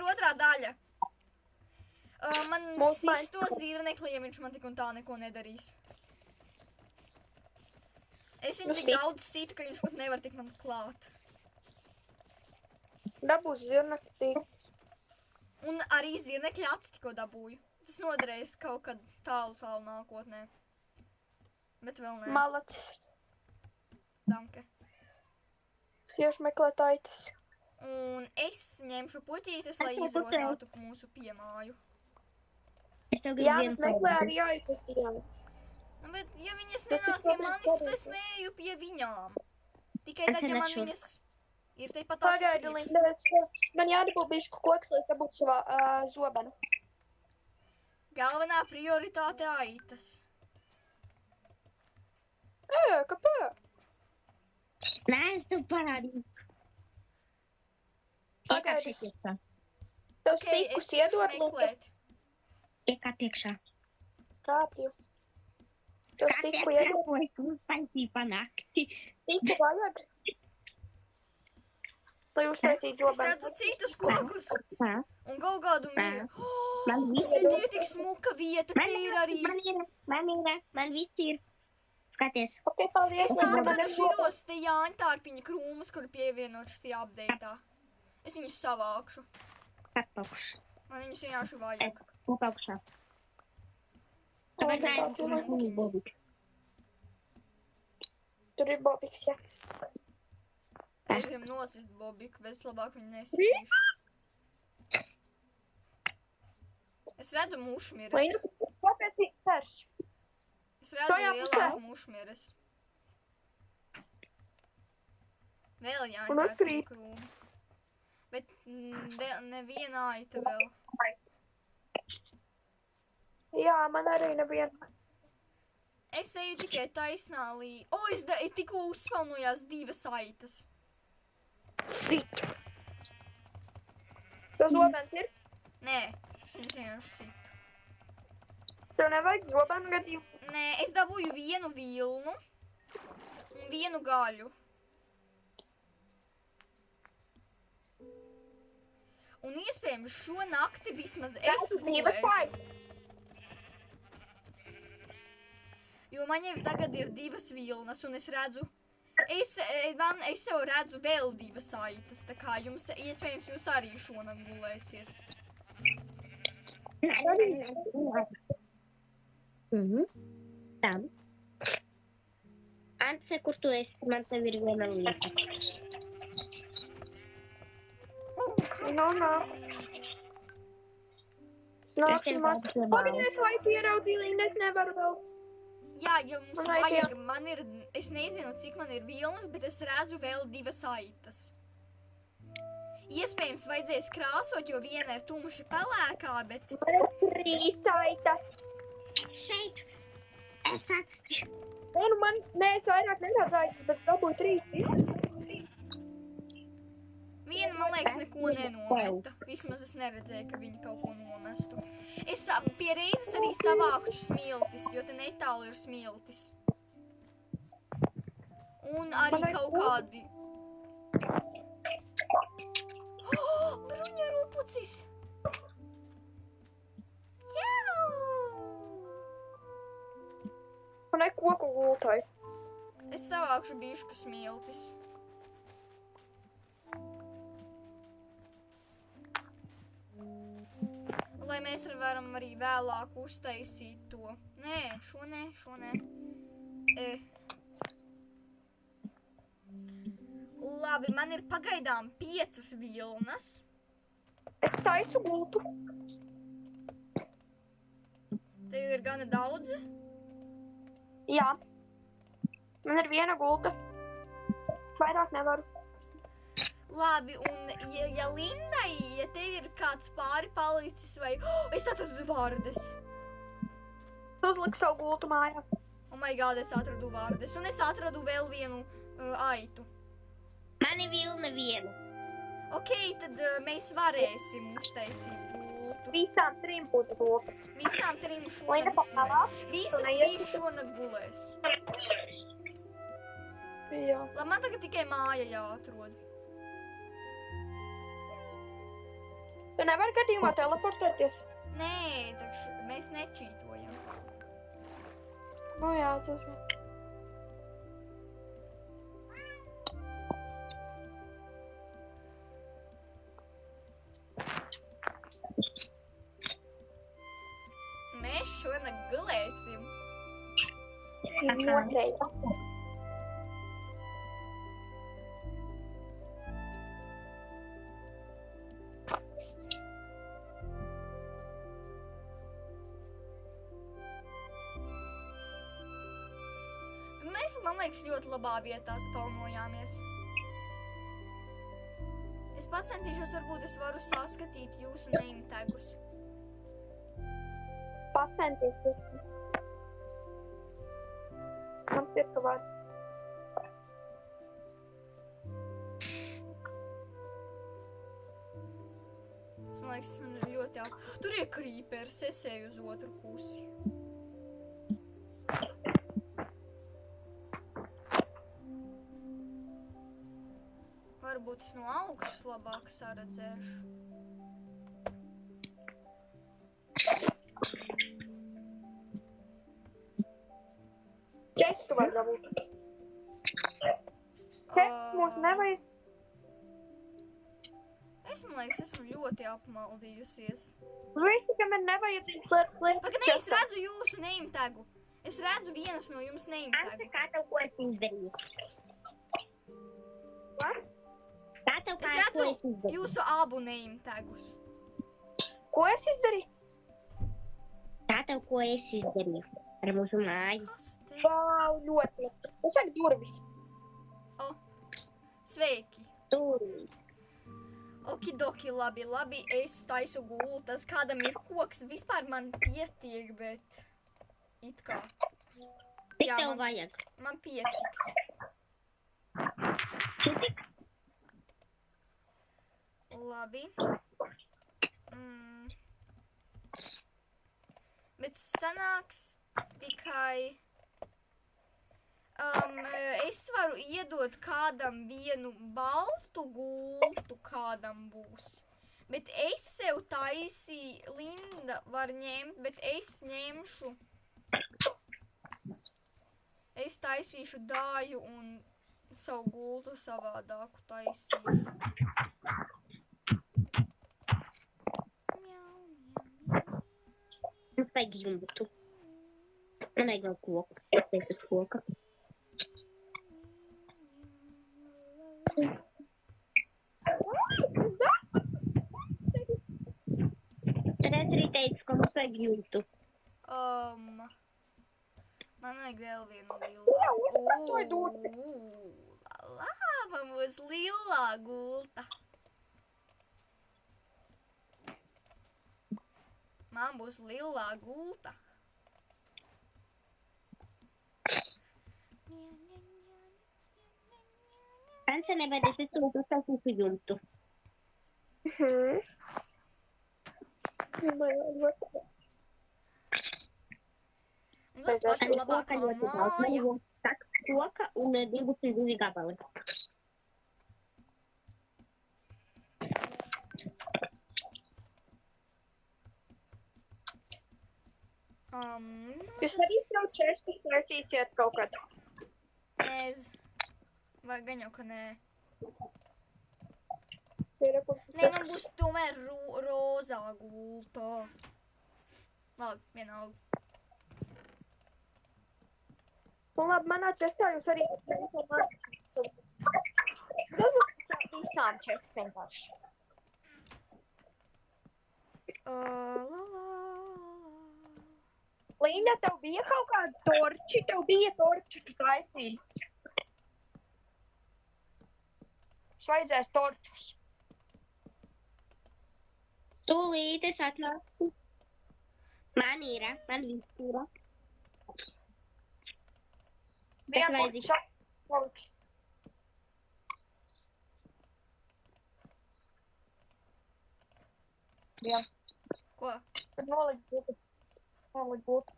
ir otrā daļa. Man sis to zirnekli, ja viņš man tik un tā neko nedarīs. Es viņu tik daudz situ, ka viņš pat nevar tik man klāt. Dabūs zirnekli. Un arī zirnekļa acis tikko dabūju. Tas noderēs kaut kad tālu nākotnē. Bet vēl nē. Malacis. Danke. Siešu meklētājtas. Un es ņemšu puķītes, lai izrotātu mūsu piemāju. Jā, bet meklē arī aitas dienu. Bet, ja viņas nenāk pie manis, tad es neeju pie viņām. Tikai tad, ja man viņas ir tepat tāds Pagaidi, Linda, man jādabū bišku koks, lai es dabūtu savā zobenu. Galvenā prioritāte aitas. Kāpēc? Nē, es tev parādīju. Pagaidi, tev stikus iedod, Linda. Iekāp iekšā. Kāpju. Tev stiku iedod. Kāpēc paņķī panākti? Stiku vajag. Lai uztaisītu Es redzu zobenu. citus kokus. Un kaut kādu mīlu. Man Te ir tik smuka vieta, te ir arī. Man viss ir. Skaties. Ok, paldies. Es Linda, man atradu ir šitos zobens. te jāņtārpiņa krūmus, kur pievienot šitajā update'ā. Es viņus savākšu. Atpaukšu. Man viņus vienkārši vajag. Upaukšā. Tāpēc tā, es tu man smuki. Bobik. Tur ir bobiks, jā. Es gribu nosist Bobiku, bet es labāk viņu nesitīšu. Es redzu mušmiras. Linda, kāpēc ir terš? Es redzu Tajā lielās pusē. mušmiras. Vēl Un jāņem atkrīt. krūmu. Bet neviena aita vēl. Jā, man arī neviena. Es eju tikai taisnā līnijā. O, es tikko uzspaunojās divas aitas. Sit. Tev zobens ir? Nē, es viņus vienkārši situ. Tev nevajag zobenu gadījumu? Nē, es dabūju vienu vilnu un vienu gaļu. Un iespējams šo nakti vismaz es gulēšu. Jo man jau tagad ir divas vilnas un es redzu, es jau redzu vēl divas aitas, tā kā jums, iespējams, jūs arī šonakt gulēsiet. Tā. Ance, kur tu esi? Man tev ir viena lieta. Nāksim māt. Pagaidām, es vajag ieraudzīju, Linda, es nevaru vēl. Jā, jums Man vajag, es nezinu, cik man ir vilnas, bet es redzu vēl divas aitas. Iespējams, vajadzēs krāsot, jo viena ir tumši pelēkā, bet... Man ir 3 aitas. Šeit. Es atstu. Nē, es vairāk nedaudz aitas, bet dabūju 3. Viena, man liekas, neko nenometa. Vismaz es neredzēju, ka viņi kaut ko nomestu. Es pie reizes arī savākšu smiltis, jo te netālu ir smiltis. Un arī kaut kādi... Bruņa rupucis! Jau! Man ir koku gultai. Es savākšu bišku smiltis. Lai mēs varam arī vēlāk uztaisīt to. Nē, šo nē. Labi, man ir pagaidām 5 vilnas. Es taisu gultu. Tev ir gana daudz. Jā. Man ir viena gulta. Vairāk nevaru. Labi, un ja Lindai, ja tev ir kāds pāri palicis vai... es atradu vārdes. Tu uzliki savu gultu mājā. Oh my god, es atradu vārdes. Un es atradu vēl vienu aitu. Man ir vilna viena. Ok, tad mēs varēsim uztaisīt gultu. Visām 3 būtu gulta. Visām 3 Linda, šonakt papalās. gulēs. Visas 3 šonakt gulēs. Jā. Labi, man tagad tikai māja jāatrod. Tu nevari gadījumā teleportēties? Nē, mēs nečītojam. Nu jā, tas ir. Mēs šonakt gulēsim. Noteikti. Mēs, man liekas, ļoti labā vietā spaunojāmies. Es pacentīšos, varbūt es varu saskatīt jūsu name tagus. Pacenties. Man ir ka var. Tas, man liekas, man ir ļoti jā. Tur ir creepers, es eju uz otru pusi. Varbūt es no augšas labāk saredzēšu. Čestu var dabūt. Čestu mums nevajag. Es, man liekas, esmu ļoti apmaldījusies. Visi, ka man nevajadzīgs liek. Pagaid, ne, es redzu jūsu name tagu. Es redzu vienas no jums name Anta, tagu. kā tev ko es izdarīju? What? Kā tev Es ko es redzu izdarīju? jūsu abu name tagus. Ko es izdarīju? Kā tev ko es izdarīju? Ar mūsu māju. Kas te? Vau, ļoti. Es saku durvis. Sveiki. Tūlīt. Okidoki, labi, es taisu gultas. Kādam ir koks, vispār man pietiek, bet it kā. Cik Jā, tev vajag? Man pietiks. Cik? Labi. Bet sanāks tikai... es varu iedot kādam vienu baltu gultu, kādam būs. Bet es sev taisīju, Linda var ņemt, bet es ņemšu... Es taisīšu dāju un savu gultu savādāku taisīšu. Mums vajag jumtu. Man vajag vēl koku. Es teiktu uz koka. Tad es arī teicu, ka mums vajag jumtu. Man vajag vēl vienu lielu. Jā, uzpratoju dūti. Man būs lielā gulta. Man būs lielā gulta. Anse nevedēs, es tev uztaisīšu jumtu. Un tas pati labākā māja. Tak, koka un 22 gabali. Jūs arī savu čestu taisīsiet kaut kad? Nez. Vai gan jau, ka nē. Nē, man būs tomēr rozā gulta. Labi, vienalga. Un labi, manā čestā jūs arī visām čestas vienkārši. Linda, tev bija kaut kāda torči? Tev bija torči, tu taisīji. Mums vajadzēs torčus. Tūlīt es atnāku. Man ir, man viss ir. Vienkārši torči. Jā. Ko? Tad nolikt būtu.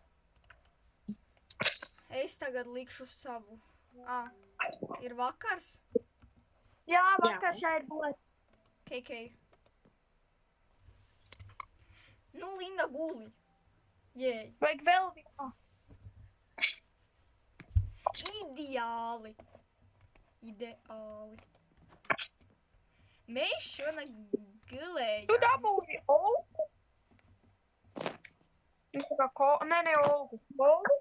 Es tagad likšu savu. Ir vakars? Jā, vakar šai ir būt. KK. Linda guli. Jēj. Vajag vēl vienu. Ideāli. Ideāli. Mēs šonakt Tu gulējām. dabūji Olgu? Es tā kā ne Olgu. Olgu?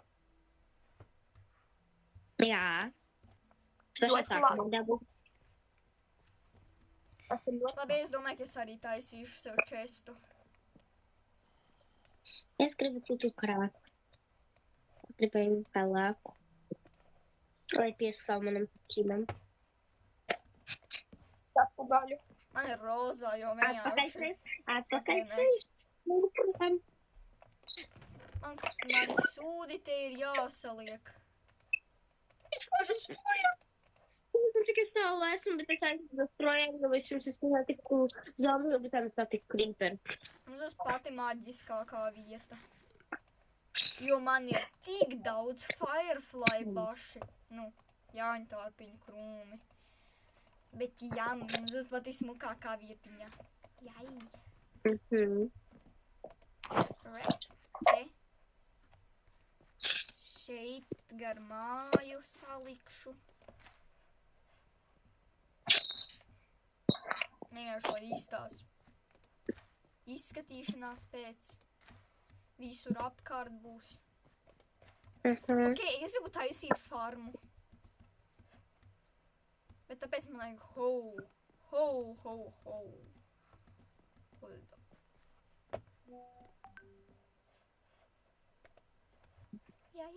Jā. Pašā Ļoti sākumā dabu. Tas ir ļoti Labi, es domāju, ka es arī taisīšu sev čestu. Es gribu citu krāsu. Es gribēju pelēku. Lai piestāv manam puķinam. tapu gaļu. Man ir rozā, jo Atpakaļ vienkārši... sēž. Atpakaļ Nē. sēž. Nu, protams. Man sūdi te ir jāsaliek. Es tikai stāvu esmu, bet es aizvedu projām, jo es jums esmu netiku zombi, bet tam es netiku creeper. Mums būs pati maģiskākā vieta. Jo man ir tik daudz firefly baši. Nu, jāņtārpiņu krūmi. Bet jā, mums būs pati smukākā vietiņa. Jai. Mhm. Re, te. Šeit gar māju salikšu. Vienkārši lai īstās izskatīšanās pēc. Visur apkārt būs. Mhm. Ok, es gribu taisīt farmu. Bet tāpēc man vajag ho. Hold up. Jā.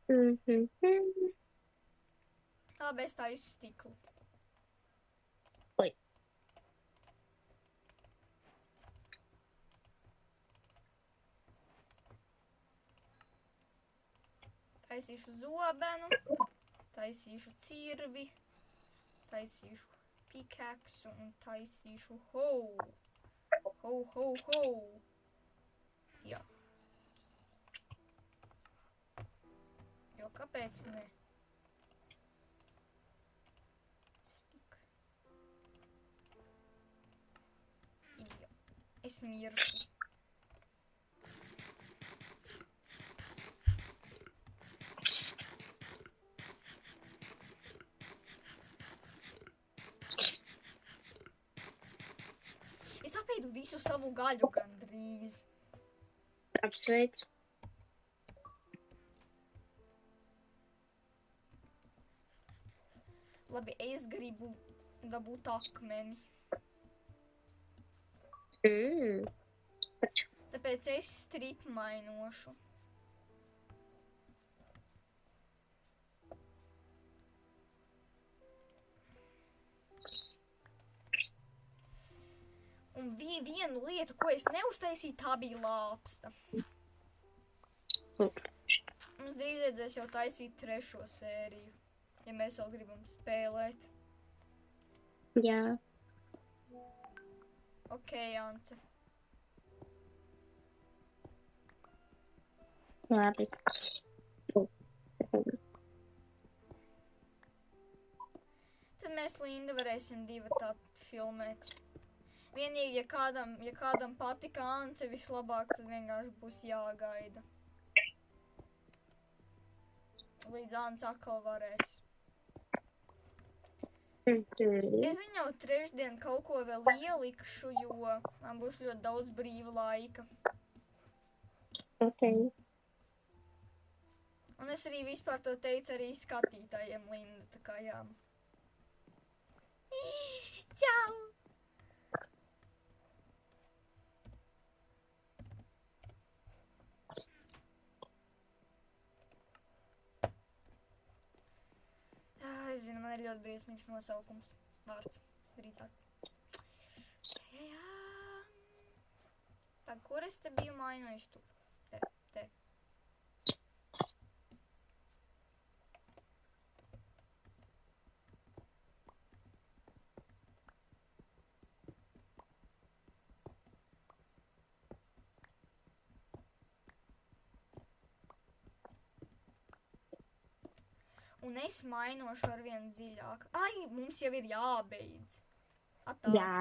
Mhm. Labi, es taisu stiklu. Oi. Taisīšu zobenu, taisīšu cirvi, taisīšu pikaksu un taisīšu ho. Jā. Jo kāpēc ne? Stik. Jā. Es miršu. Es apēdu visu savu gaļu gandrīz. Apsveic. Labi, es gribu dabūt akmeni. Tāpēc es stripmainošu. Un vienu lietu, ko es neuztaisīju, tā bija lāpsta. Mums drīz vajadzēs jau taisīt 3. sēriju, ja mēs vēl gribam spēlēt. Jā. Ok, Ance. Labi. Tad mēs, Linda, varēsim divatā filmēt. Vienīgi, ja kādam patika Ance vislabāk, tad vienkārši būs jāgaida. Līdz Ance atkal varēs. Es viņu jau trešdien kaut ko vēl ielikšu, jo man būs ļoti daudz brīva laika. Ok. Un es arī vispār to teicu arī skatītājiem, Linda, tā kā jā. Čau! Es zinu, man ir ļoti briesmīgs nosaukums. Vārds. Drīzāk. Jā. Tā, kur es te biju mainojuši tur? Te. Un es mainošu arvien dziļāk. Ai, mums jau ir jābeidz. Atā. Jā.